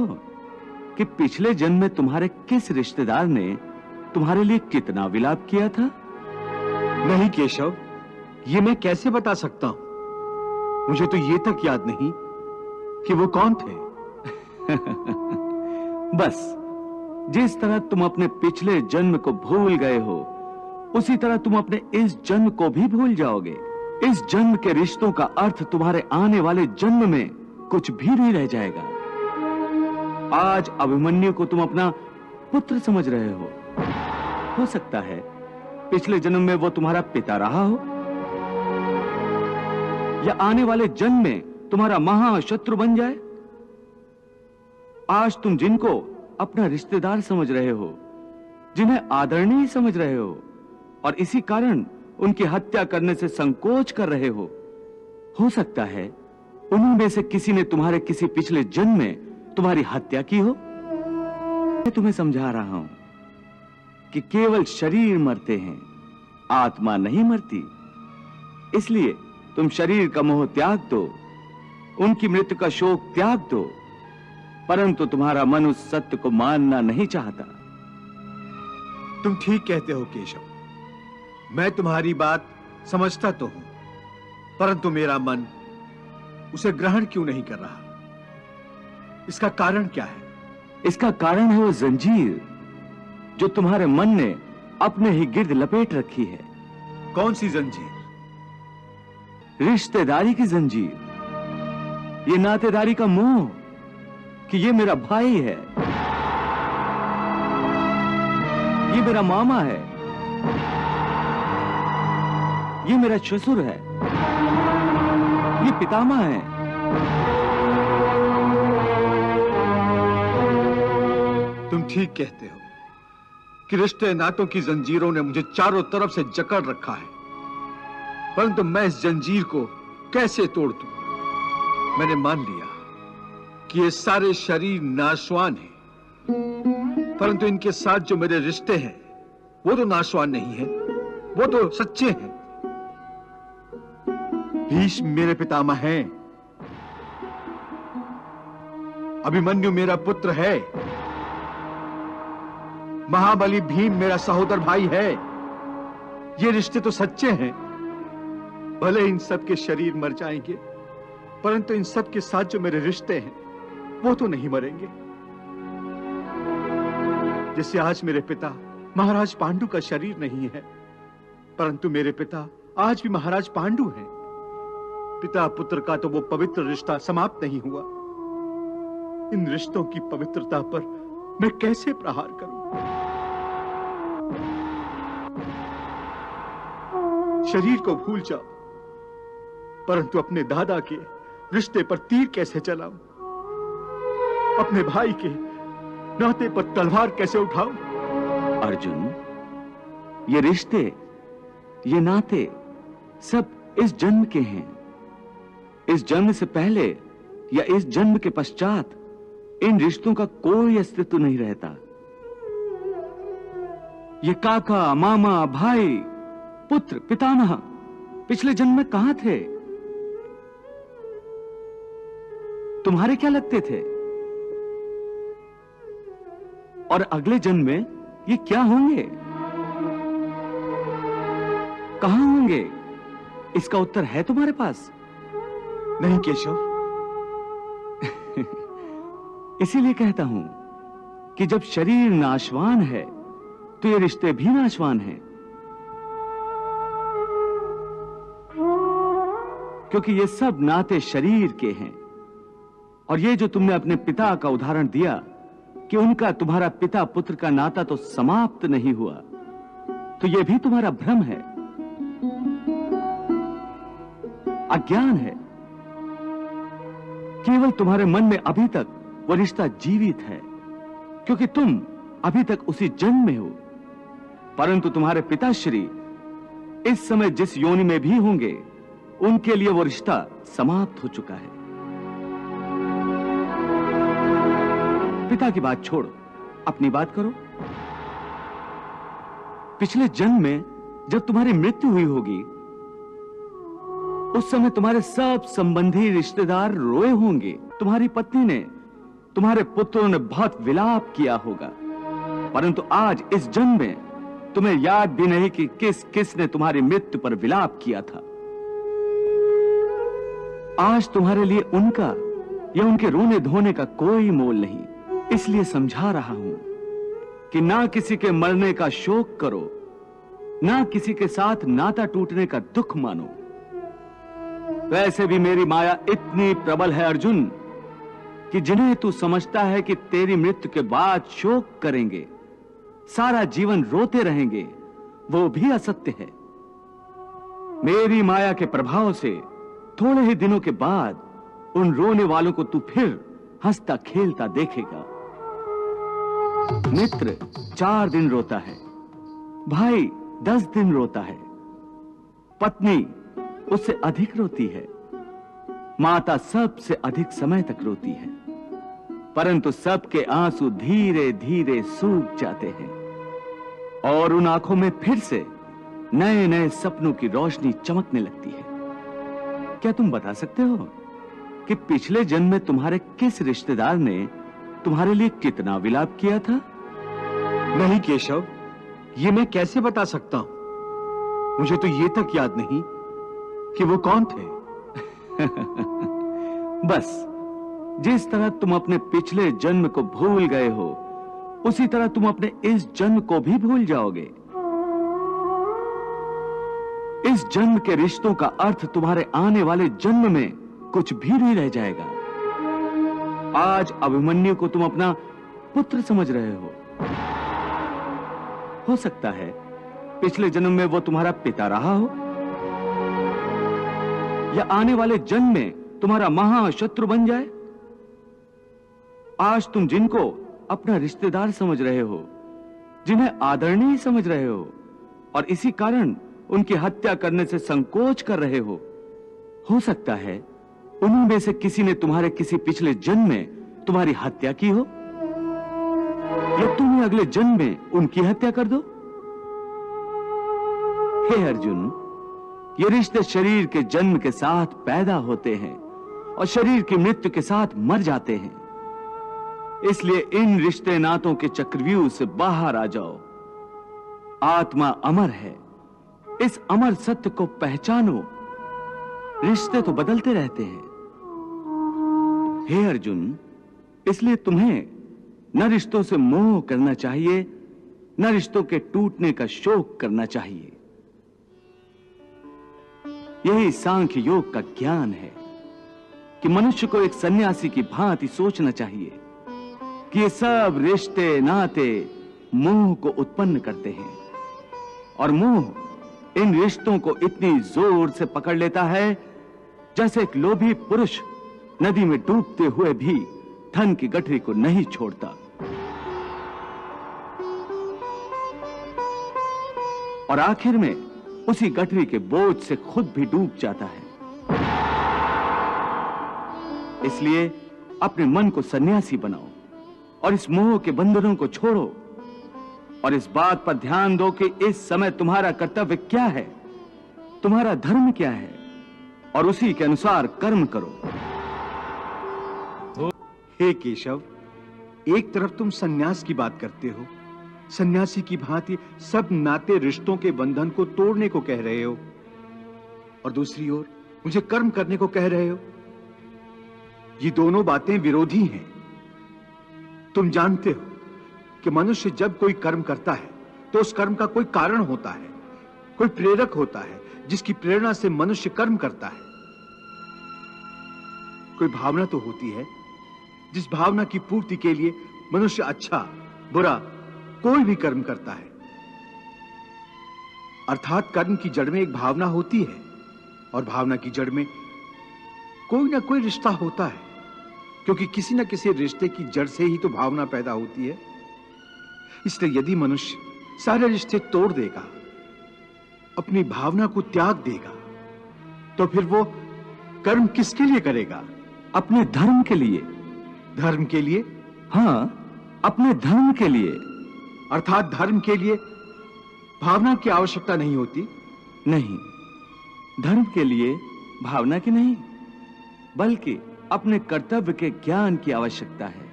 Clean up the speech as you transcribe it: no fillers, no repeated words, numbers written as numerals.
हो कि पिछले जन्म में तुम्हारे किस रिश्तेदार ने तुम्हारे लिए कितना विलाप किया था? नहीं केशव, ये मैं कैसे बता सकता हूं? मुझे तो ये तक याद नहीं कि वो कौन थे। बस जिस तरह तुम अपने पिछले जन्म को भूल गए हो, उसी तरह तुम अपने इस जन्म को भी भूल जाओगे। इस जन्म के रिश्तों का अर्थ तुम्हारे आने वाले जन्म में कुछ भी नहीं रह जाएगा। आज अभिमन्यु को तुम अपना पुत्र समझ रहे हो सकता है पिछले जन्म में वो तुम्हारा पिता रहा हो, या आने वाले जन्म में तुम्हारा महाशत्रु बन जाए। आज तुम जिनको अपना रिश्तेदार समझ रहे हो, जिन्हें आदरणीय समझ रहे हो, और इसी कारण उनकी हत्या करने से संकोच कर रहे हो सकता है उनमें से किसी ने तुम्हारे किसी पिछले जन्म में तुम्हारी हत्या की हो। मैं तुम्हें समझा रहा हूं कि केवल शरीर मरते हैं, आत्मा नहीं मरती। इसलिए तुम शरीर का मोह त्याग दो, उनकी मृत्यु का शोक त्याग दो, परंतु तुम्हारा मन उस सत्य को मानना नहीं चाहता। तुम ठीक कहते हो केशव, मैं तुम्हारी बात समझता तो हूं, परंतु मेरा मन उसे ग्रहण क्यों नहीं कर रहा? इसका कारण क्या है? इसका कारण है वो जंजीर जो तुम्हारे मन ने अपने ही गिर्द लपेट रखी है। कौन सी जंजीर? रिश्तेदारी की जंजीर, ये नातेदारी का मोह कि ये मेरा भाई है, ये मेरा मामा है, ये मेरा ससुर है, ये पितामह है। तुम ठीक कहते हो कि रिश्ते नातों की जंजीरों ने मुझे चारों तरफ से जकड़ रखा है, परंतु मैं इस जंजीर को कैसे तोड़ दूं? मैंने मान लिया कि ये सारे शरीर नाशवान हैं, परंतु इनके साथ जो मेरे रिश्ते हैं वो तो नाशवान नहीं है, वो तो सच्चे हैं। भीष्म मेरे पितामह हैं, अभिमन्यु मेरा पुत्र है, महाबली भीम मेरा सहोदर भाई है। ये रिश्ते तो सच्चे हैं। भले इन सब के शरीर मर जाएंगे, परंतु इन सब के साथ जो मेरे रिश्ते हैं वो तो नहीं मरेंगे। जैसे आज मेरे पिता महाराज पांडु का शरीर नहीं है, परंतु मेरे पिता आज भी महाराज पांडु हैं। पिता पुत्र का तो वो पवित्र रिश्ता समाप्त नहीं हुआ। इन रिश्तों की पवित्रता पर मैं कैसे प्रहार करूं? शरीर को भूल जाओ, परंतु अपने दादा के रिश्ते पर तीर कैसे चलाऊं? अपने भाई के नाते पर तलवार कैसे उठाऊं? अर्जुन, ये रिश्ते, ये नाते सब इस जन्म के हैं। इस जन्म से पहले या इस जन्म के पश्चात इन रिश्तों का कोई अस्तित्व नहीं रहता। ये काका, मामा, भाई, पुत्र, पितामह पिछले जन्म में कहां थे? तुम्हारे क्या लगते थे? और अगले जन्म में ये क्या होंगे, कहां होंगे? इसका उत्तर है तुम्हारे पास? नहीं केशव। इसीलिए कहता हूं कि जब शरीर नाशवान है तो ये रिश्ते भी नाशवान हैं, क्योंकि ये सब नाते शरीर के हैं। और ये जो तुमने अपने पिता का उदाहरण दिया कि उनका तुम्हारा पिता पुत्र का नाता तो समाप्त नहीं हुआ, तो ये भी तुम्हारा भ्रम है, अज्ञान है। केवल तुम्हारे मन में अभी तक वो रिश्ता जीवित है, क्योंकि तुम अभी तक उसी जन्म में हो, परंतु तुम्हारे पिताश्री इस समय जिस योनि में भी होंगे, उनके लिए वो रिश्ता समाप्त हो चुका है। पिता की बात छोड़ो, अपनी बात करो। पिछले जन्म में जब तुम्हारी मृत्यु हुई होगी, उस समय तुम्हारे सब संबंधी रिश्तेदार रोए होंगे। तुम्हारी पत्नी ने तुम्हारे पुत्रों ने बहुत विलाप किया होगा, परंतु आज इस जन्म में तुम्हें याद भी नहीं कि किस किस ने तुम्हारी मृत्यु पर विलाप किया था। आज तुम्हारे लिए उनका या उनके रोने धोने का कोई मोल नहीं। इसलिए समझा रहा हूं कि ना किसी के मरने का शोक करो, ना किसी के साथ नाता टूटने का दुख मानो। वैसे भी मेरी माया इतनी प्रबल है अर्जुन कि जिन्हें तू समझता है कि तेरी मृत्यु के बाद शोक करेंगे, सारा जीवन रोते रहेंगे, वो भी असत्य है। मेरी माया के प्रभाव से थोड़े ही दिनों के बाद उन रोने वालों को तू फिर हंसता खेलता देखेगा। मित्र 4 दिन रोता है, भाई 10 दिन रोता है, पत्नी उससे अधिक रोती है, माता सबसे अधिक समय तक रोती है, परंतु सबके आंसू धीरे धीरे सूख जाते हैं और उन आंखों में फिर से नए नए सपनों की रोशनी चमकने लगती है। क्या तुम बता सकते हो कि पिछले जन्म में तुम्हारे किस रिश्तेदार ने तुम्हारे लिए कितना विलाप किया था? नहीं केशव, ये मैं कैसे बता सकता हूं? मुझे तो ये तक याद नहीं कि वो कौन थे। बस जिस तरह तुम अपने पिछले जन्म को भूल गए हो, उसी तरह तुम अपने इस जन्म को भी भूल जाओगे। इस जन्म के रिश्तों का अर्थ तुम्हारे आने वाले जन्म में कुछ भी नहीं रह जाएगा। आज अभिमन्यु को तुम अपना पुत्र समझ रहे हो सकता है पिछले जन्म में वो तुम्हारा पिता रहा हो, या आने वाले जन्म में तुम्हारा महाशत्रु बन जाए। आज तुम जिनको अपना रिश्तेदार समझ रहे हो, जिन्हें आदरणीय समझ रहे हो, और इसी कारण उनकी हत्या करने से संकोच कर रहे हो सकता है उन्हीं में से किसी ने तुम्हारे किसी पिछले जन्म में तुम्हारी हत्या की हो, या तुम ही अगले जन्म में उनकी हत्या कर दो। हे अर्जुन, ये रिश्ते शरीर के जन्म के साथ पैदा होते हैं और शरीर की मृत्यु के साथ मर जाते हैं। इसलिए इन रिश्ते नातों के चक्रव्यूह से बाहर आ जाओ। आत्मा अमर है, इस अमर सत्य को पहचानो। रिश्ते तो बदलते रहते हैं। हे अर्जुन, इसलिए तुम्हें न रिश्तों से मोह करना चाहिए, न रिश्तों के टूटने का शोक करना चाहिए। यही सांख्य योग का ज्ञान है कि मनुष्य को एक सन्यासी की भांति सोचना चाहिए कि ये सब रिश्ते नाते मोह को उत्पन्न करते हैं, और मोह इन रिश्तों को इतनी जोर से पकड़ लेता है जैसे एक लोभी पुरुष नदी में डूबते हुए भी धन की गठरी को नहीं छोड़ता। और आखिर में उसी गठरी के बोझ से खुद भी डूब जाता है। इसलिए अपने मन को सन्यासी बनाओ और इस मोह के बंधनों को छोड़ो, और इस बात पर ध्यान दो कि इस समय तुम्हारा कर्तव्य क्या है, तुम्हारा धर्म क्या है, और उसी के अनुसार कर्म करो। हे केशव, एक तरफ तुम सन्यास की बात करते हो, सन्यासी की भांति सब नाते रिश्तों के बंधन को तोड़ने को कह रहे हो, और दूसरी ओर मुझे कर्म करने को कह रहे हो। ये दोनों बातें विरोधी हैं। तुम जानते हो कि मनुष्य जब कोई कर्म करता है तो उस कर्म का कोई कारण होता है, कोई प्रेरक होता है जिसकी प्रेरणा से मनुष्य कर्म करता है। कोई भावना तो होती है जिस भावना की पूर्ति के लिए मनुष्य अच्छा बुरा कोई भी कर्म करता है। अर्थात कर्म की जड़ में एक भावना होती है, और भावना की जड़ में कोई ना कोई रिश्ता होता है, क्योंकि किसी न किसी रिश्ते की जड़ से ही तो भावना पैदा होती है। इसलिए यदि मनुष्य सारे रिश्ते तोड़ देगा, अपनी भावना को त्याग देगा, तो फिर वो कर्म किसके लिए करेगा? अपने धर्म के लिए। धर्म के लिए? हाँ, अपने धर्म के लिए। अर्थात धर्म के लिए भावना की आवश्यकता नहीं होती? नहीं, धर्म के लिए भावना की नहीं, बल्कि अपने कर्तव्य के ज्ञान की आवश्यकता है।